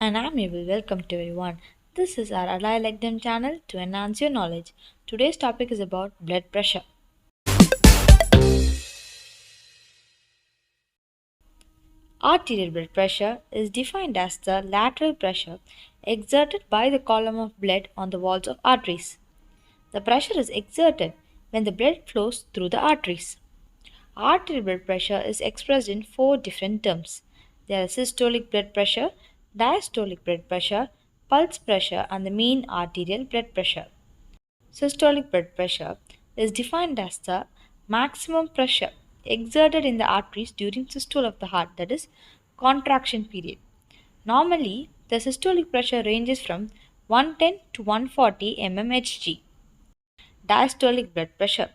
And I'm Abel. Welcome to everyone. This is our Lecdem channel to enhance your knowledge. Today's topic is about blood pressure. Arterial blood pressure is defined as the lateral pressure exerted by the column of blood on the walls of arteries. The pressure is exerted when the blood flows through the arteries. Arterial blood pressure is expressed in four different terms. There are systolic blood pressure, diastolic blood pressure, pulse pressure, and the mean arterial blood pressure. Systolic blood pressure is defined as the maximum pressure exerted in the arteries during systole of the heart, that is, contraction period. Normally, the systolic pressure ranges from 110 to 140 mmHg. Diastolic blood pressure.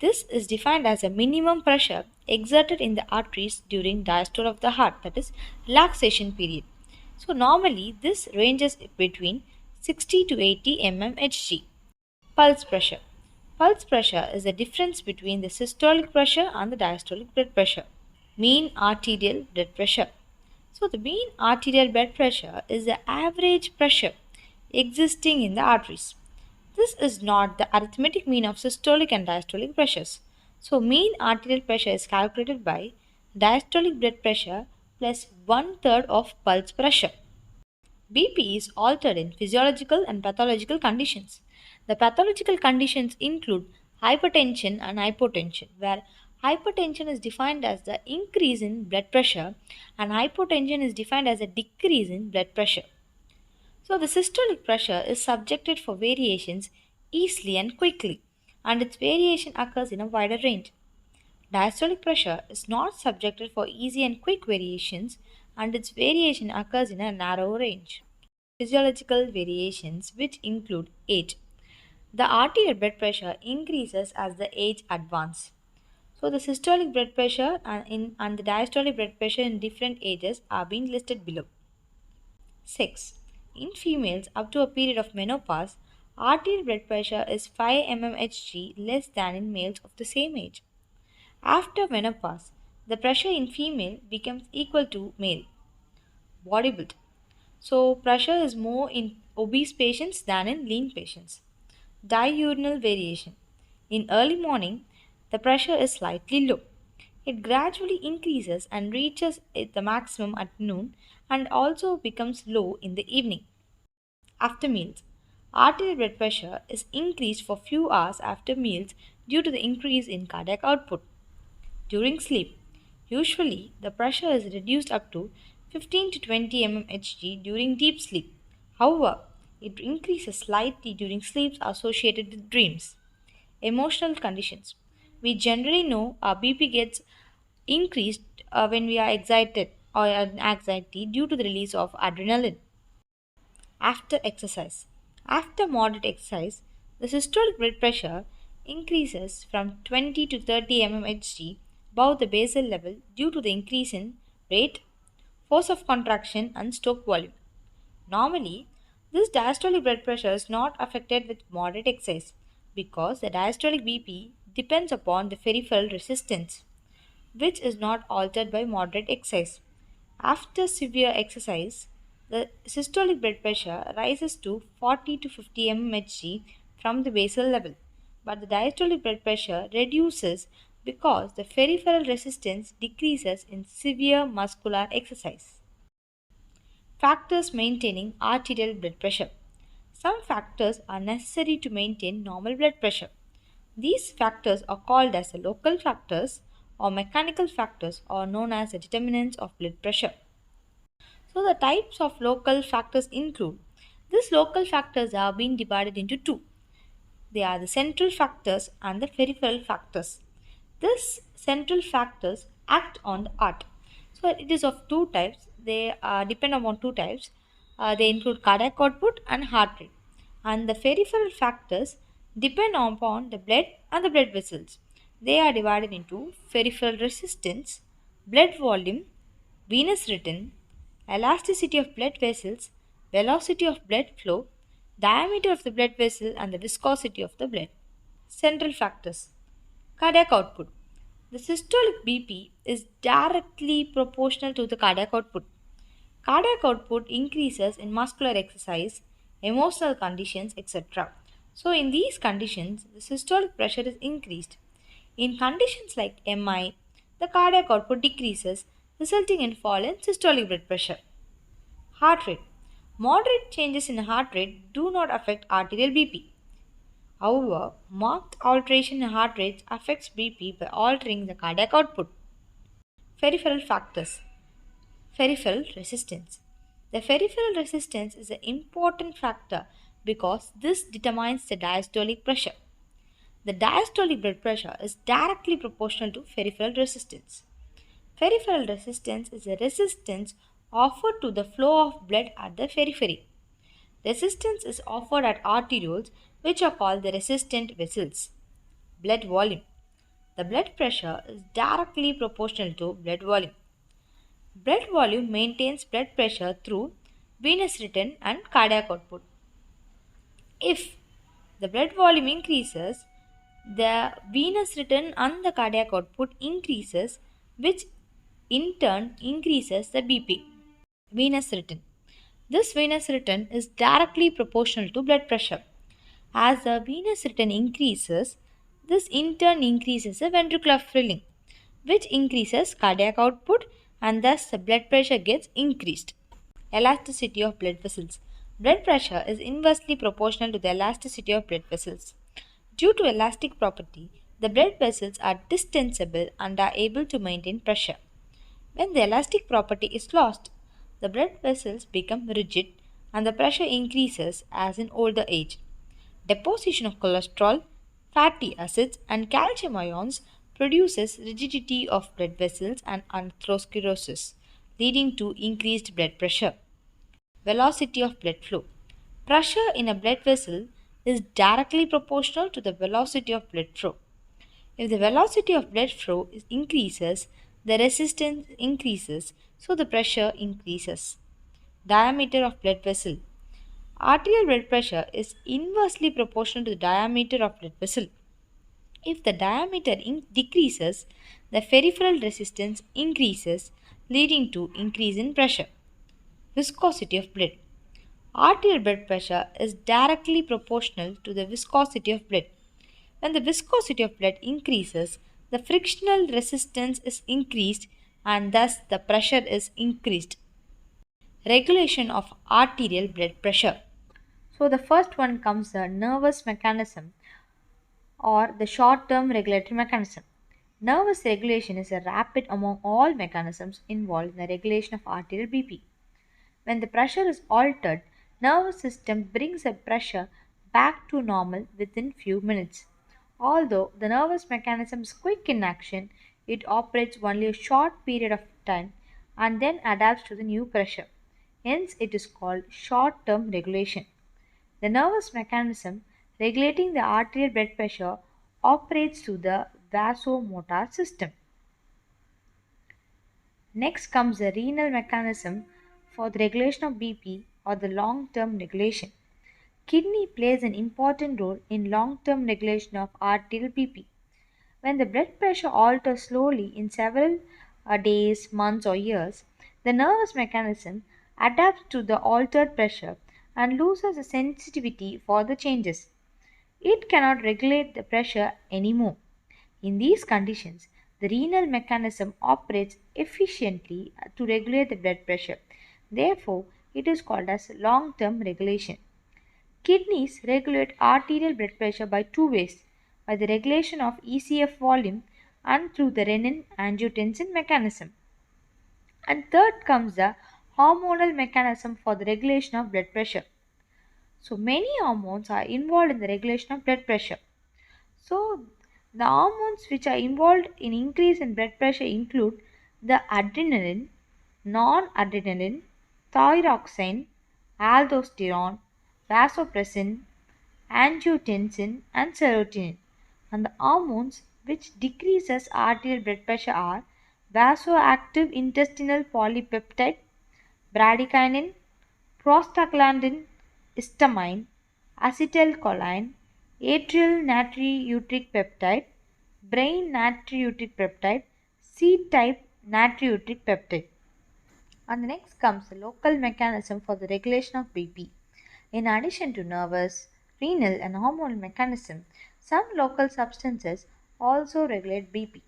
This is defined as a minimum pressure exerted in the arteries during diastole of the heart, that is, relaxation period. So, normally, this ranges between 60 to 80 mmHg. Pulse pressure. Pulse pressure is the difference between the systolic pressure and the diastolic blood pressure. Mean arterial blood pressure. So, the mean arterial blood pressure is the average pressure existing in the arteries. This is not the arithmetic mean of systolic and diastolic pressures. So, mean arterial pressure is calculated by diastolic blood pressure plus one third of pulse pressure. BP is altered in physiological and pathological conditions. The pathological conditions include hypertension and hypotension, where hypertension is defined as the increase in blood pressure and hypotension is defined as a decrease in blood pressure. So, the systolic pressure is subjected for variations easily and quickly, and its variation occurs in a wider range. Diastolic pressure is not subjected for easy and quick variations, and its variation occurs in a narrow range. Physiological variations, which include age. The arterial blood pressure increases as the age advances. So, the systolic blood pressure and the diastolic blood pressure in different ages are being listed below. 6. In females up to a period of menopause, arterial blood pressure is 5 mmHg less than in males of the same age. After menopause, the pressure in female becomes equal to male. Body build. So, pressure is more in obese patients than in lean patients. Diurnal variation. In early morning, the pressure is slightly low. It gradually increases and reaches the maximum at noon and also becomes low in the evening. After meals, arterial blood pressure is increased for few hours after meals due to the increase in cardiac output. During sleep, usually the pressure is reduced up to 15 to 20 mmHg during deep sleep. However, it increases slightly during sleeps associated with dreams. Emotional conditions. We generally know our BP gets increased when we are excited or in anxiety due to the release of adrenaline. After exercise. After moderate exercise, the systolic blood pressure increases from 20 to 30 mmHg above the basal level due to the increase in rate, force of contraction, and stroke volume. Normally, this diastolic blood pressure is not affected with moderate exercise because the diastolic BP depends upon the peripheral resistance, which is not altered by moderate exercise. After severe exercise, the systolic blood pressure rises to 40 to 50 mmHg from the basal level, but the diastolic blood pressure reduces because the peripheral resistance decreases in severe muscular exercise. Factors maintaining arterial blood pressure. Some factors are necessary to maintain normal blood pressure. These factors are called as the local factors or mechanical factors or known as the determinants of blood pressure. So the types of local factors include these local factors are being divided into two. They are the central factors and the peripheral factors. These central factors act on the heart. So it is of two types. They depend upon two types. They include cardiac output and heart rate. And the peripheral factors depend upon the blood and the blood vessels. They are divided into peripheral resistance, blood volume, venous rhythm, elasticity of blood vessels, velocity of blood flow, diameter of the blood vessel, and the viscosity of the blood. Central factors. Cardiac output. The systolic BP is directly proportional to the cardiac output. Cardiac output increases in muscular exercise, emotional conditions, etc. So, in these conditions, the systolic pressure is increased. In conditions like MI, the cardiac output decreases, resulting in fall in systolic blood pressure. Heart rate. Moderate changes in heart rate do not affect arterial BP. However, marked alteration in heart rate affects BP by altering the cardiac output. Peripheral factors. Peripheral resistance. The peripheral resistance is an important factor because this determines the diastolic pressure. The diastolic blood pressure is directly proportional to peripheral resistance. Peripheral resistance is a resistance offered to the flow of blood at the periphery. Resistance is offered at arterioles, which are called the resistant vessels. Blood volume. The blood pressure is directly proportional to blood volume. Blood volume maintains blood pressure through venous return and cardiac output. If the blood volume increases, the venous return and the cardiac output increases, which in turn increases the BP. Venous return. This venous return is directly proportional to blood pressure. As the venous return increases, this in turn increases the ventricular filling, which increases cardiac output and thus the blood pressure gets increased. Elasticity of blood vessels. Blood pressure is inversely proportional to the elasticity of blood vessels. Due to elastic property, the blood vessels are distensible and are able to maintain pressure. When the elastic property is lost, the blood vessels become rigid and the pressure increases as in older age. Deposition of cholesterol, fatty acids, and calcium ions produces rigidity of blood vessels and atherosclerosis, leading to increased blood pressure. Velocity of blood flow. Pressure in a blood vessel is directly proportional to the velocity of blood flow. If the velocity of blood flow increases, the resistance increases, so the pressure increases. Diameter of blood vessel. Arterial blood pressure is inversely proportional to the diameter of blood vessel. If the diameter decreases, the peripheral resistance increases, leading to increase in pressure. Viscosity of blood. Arterial blood pressure is directly proportional to the viscosity of blood. When the viscosity of blood increases, the frictional resistance is increased and thus the pressure is increased. Regulation of arterial blood pressure. So the first one comes the nervous mechanism or the short-term regulatory mechanism. Nervous regulation is a rapid among all mechanisms involved in the regulation of arterial BP. When the pressure is altered, nervous system brings the pressure back to normal within few minutes. Although the nervous mechanism is quick in action, it operates only a short period of time and then adapts to the new pressure. Hence, it is called short-term regulation. The nervous mechanism regulating the arterial blood pressure operates through the vasomotor system. Next comes the renal mechanism for the regulation of BP or the long-term regulation. Kidney plays an important role in long-term regulation of arterial BP. When the blood pressure alters slowly in several days, months or years, the nervous mechanism adapts to the altered pressure and loses the sensitivity for the changes. It cannot regulate the pressure anymore. In these conditions, the renal mechanism operates efficiently to regulate the blood pressure. Therefore, it is called as long-term regulation. Kidneys regulate arterial blood pressure by two ways, by the regulation of ECF volume and through the renin-angiotensin mechanism. And third comes the hormonal mechanism for the regulation of blood pressure. So many hormones are involved in the regulation of blood pressure. So the hormones which are involved in increase in blood pressure include the adrenaline, non-adrenaline, thyroxine, aldosterone, vasopressin, angiotensin and serotonin. And the hormones which decreases arterial blood pressure are vasoactive intestinal polypeptide, bradykinin, prostaglandin, histamine, acetylcholine, atrial natriuretic peptide, brain natriuretic peptide, C-type natriuretic peptide. And the next comes the local mechanism for the regulation of BP. In addition to nervous, renal, and hormonal mechanism, some local substances also regulate BP.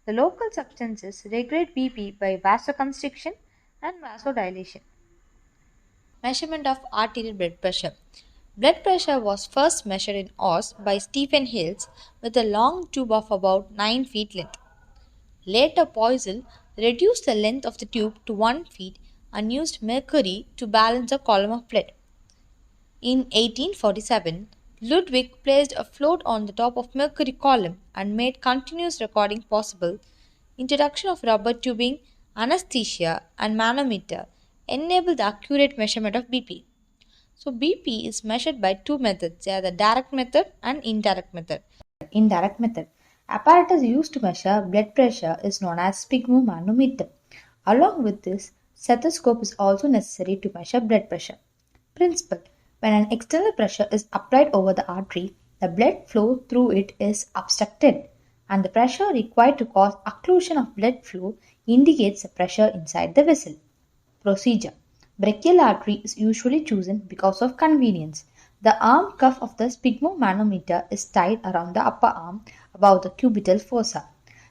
The local substances regulate BP by vasoconstriction and vasodilation. Measurement of arterial blood pressure. Blood pressure was first measured in Oz by Stephen Hales with a long tube of about 9 feet length. Later, Poisson reduced the length of the tube to 1 feet and used mercury to balance a column of blood. In 1847, Ludwig placed a float on the top of mercury column and made continuous recording possible. Introduction of rubber tubing, anesthesia, and manometer enabled the accurate measurement of BP. So BP is measured by two methods. They are the direct method and indirect method. Indirect method. Apparatus used to measure blood pressure is known as sphygmomanometer. Along with this, stethoscope is also necessary to measure blood pressure. Principle. When an external pressure is applied over the artery, the blood flow through it is obstructed, and the pressure required to cause occlusion of blood flow indicates the pressure inside the vessel. Procedure. Brachial artery is usually chosen because of convenience. The arm cuff of the sphygmomanometer is tied around the upper arm above the cubital fossa.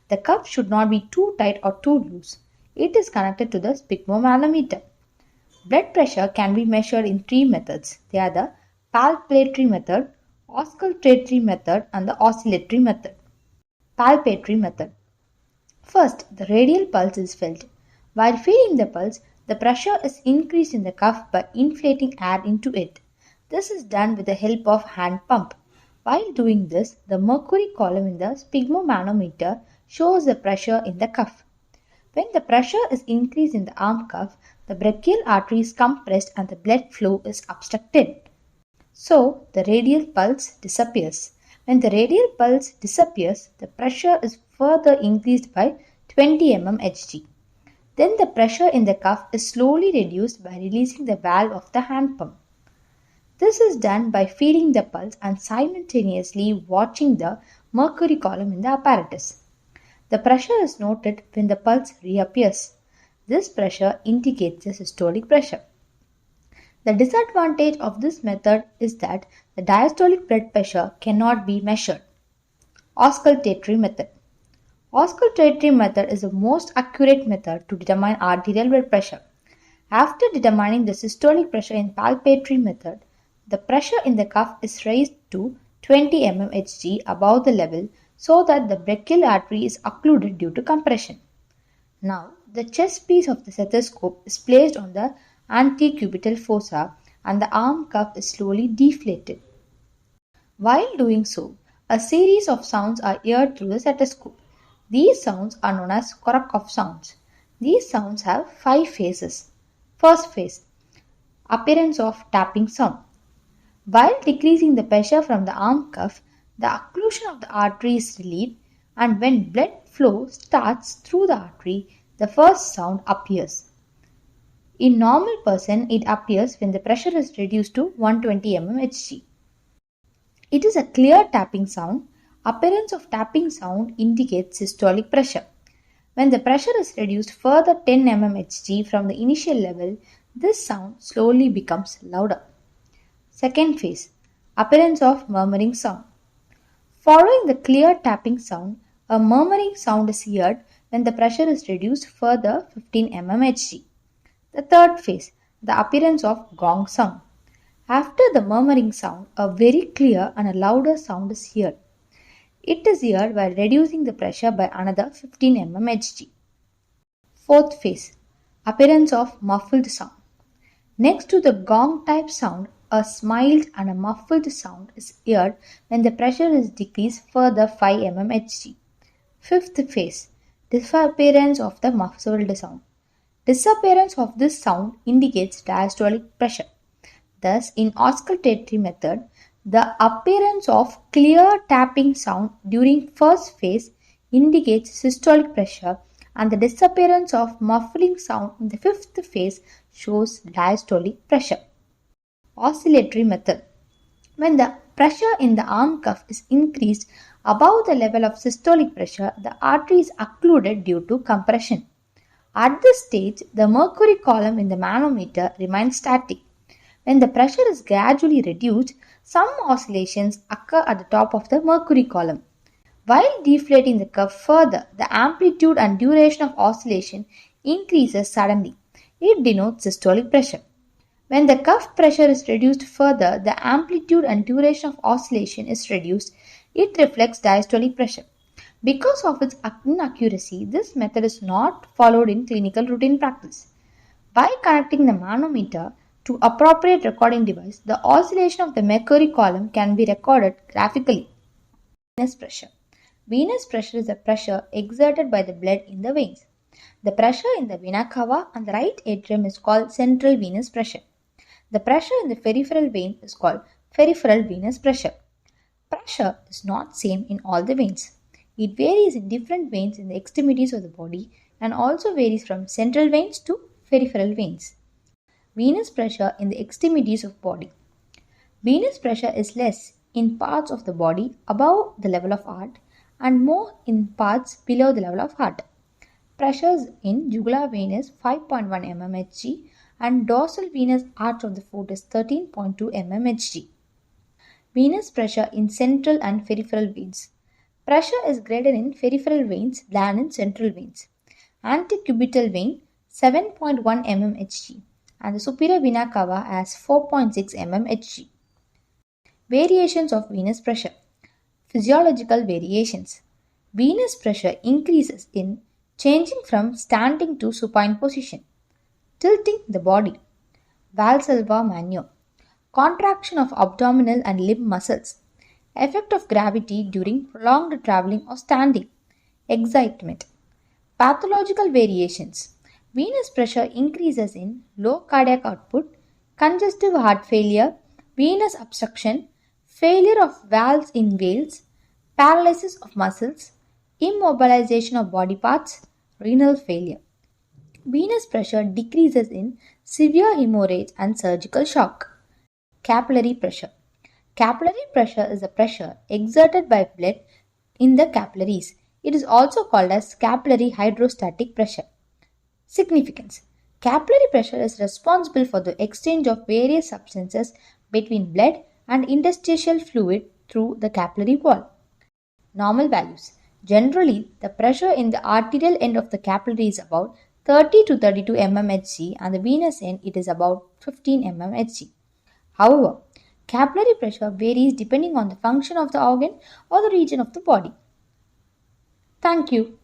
The cuff should not be too tight or too loose. It is connected to the sphygmomanometer. Blood pressure can be measured in three methods. They are the palpatory method, auscultatory method, and the oscillatory method. Palpatory method. First, the radial pulse is felt. While feeling the pulse, the pressure is increased in the cuff by inflating air into it. This is done with the help of hand pump. While doing this, the mercury column in the sphygmomanometer shows the pressure in the cuff. When the pressure is increased in the arm cuff, the brachial artery is compressed and the blood flow is obstructed. So, the radial pulse disappears. When the radial pulse disappears, the pressure is further increased by 20 mmHg. Then the pressure in the cuff is slowly reduced by releasing the valve of the hand pump. This is done by feeling the pulse and simultaneously watching the mercury column in the apparatus. The pressure is noted when the pulse reappears. This pressure indicates the systolic pressure. The disadvantage of this method is that the diastolic blood pressure cannot be measured. Auscultatory method. Auscultatory method is the most accurate method to determine arterial blood pressure. After determining the systolic pressure in palpatory method, the pressure in the cuff is raised to 20 mmHg above the level so that the brachial artery is occluded due to compression. Now, the chest piece of the stethoscope is placed on the antecubital fossa and the arm cuff is slowly deflated. While doing so, a series of sounds are heard through the stethoscope. These sounds are known as Korakov Sounds. These sounds have 5 phases. First phase, appearance of tapping sound. While decreasing the pressure from the arm cuff, the occlusion of the artery is relieved, and when blood flow starts through the artery, the first sound appears. In normal person, it appears when the pressure is reduced to 120 mmHg. It is a clear tapping sound. Appearance of tapping sound indicates systolic pressure. When the pressure is reduced further 10 mmHg from the initial level, this sound slowly becomes louder. Second phase, appearance of murmuring sound. Following the clear tapping sound, a murmuring sound is heard when the pressure is reduced further 15 mmHg. The third phase, the appearance of gong sound. After the murmuring sound, a very clear and a louder sound is heard. It is heard while reducing the pressure by another 15 mmHg. Fourth phase, appearance of muffled sound. Next to the gong type sound, a mild and a muffled sound is heard when the pressure is decreased further 5 mmHg. Fifth phase, disappearance of the muffled sound. Disappearance of this sound indicates diastolic pressure. Thus, in auscultatory method, the appearance of clear tapping sound during first phase indicates systolic pressure, and the disappearance of muffling sound in the fifth phase shows diastolic pressure. Oscillatory method. When the pressure in the arm cuff is increased above the level of systolic pressure, the artery is occluded due to compression. At this stage, the mercury column in the manometer remains static. When the pressure is gradually reduced, some oscillations occur at the top of the mercury column. While deflating the curve further, the amplitude and duration of oscillation increases suddenly. It denotes systolic pressure. When the cuff pressure is reduced further, the amplitude and duration of oscillation is reduced. It reflects diastolic pressure. Because of its inaccuracy, this method is not followed in clinical routine practice. By connecting the manometer to appropriate recording device, the oscillation of the mercury column can be recorded graphically. Venous pressure. Venous pressure is the pressure exerted by the blood in the veins. The pressure in the vena cava and the right atrium is called central venous pressure. The pressure in the peripheral vein is called peripheral venous pressure. Pressure is not same in all the veins. It varies in different veins in the extremities of the body and also varies from central veins to peripheral veins. Venous pressure in the extremities of body. Venous pressure is less in parts of the body above the level of heart and more in parts below the level of heart. Pressures in jugular vein is 5.1 mmHg and dorsal venous arch of the foot is 13.2 mmHg. Venous pressure in central and peripheral veins. Pressure is greater in peripheral veins than in central veins. Antecubital vein 7.1 mmHg and the superior vena cava has 4.6 mmHg. Variations of venous pressure. Physiological variations. Venous pressure increases in changing from standing to supine position, tilting the body, Valsalva mania, contraction of abdominal and limb muscles, effect of gravity during prolonged traveling or standing, excitement. Pathological variations. Venous pressure increases in low cardiac output, congestive heart failure, venous obstruction, failure of valves in veins, paralysis of muscles, immobilization of body parts, renal failure. Venous pressure decreases in severe hemorrhage and surgical shock. Capillary pressure. Capillary pressure is the pressure exerted by blood in the capillaries. It is also called as capillary hydrostatic pressure. Significance. Capillary pressure is responsible for the exchange of various substances between blood and interstitial fluid through the capillary wall. Normal values. Generally, the pressure in the arterial end of the capillary is about 30 to 32 mmHg and the venous end it is about 15 mmHg. However, capillary pressure varies depending on the function of the organ or the region of the body. Thank you.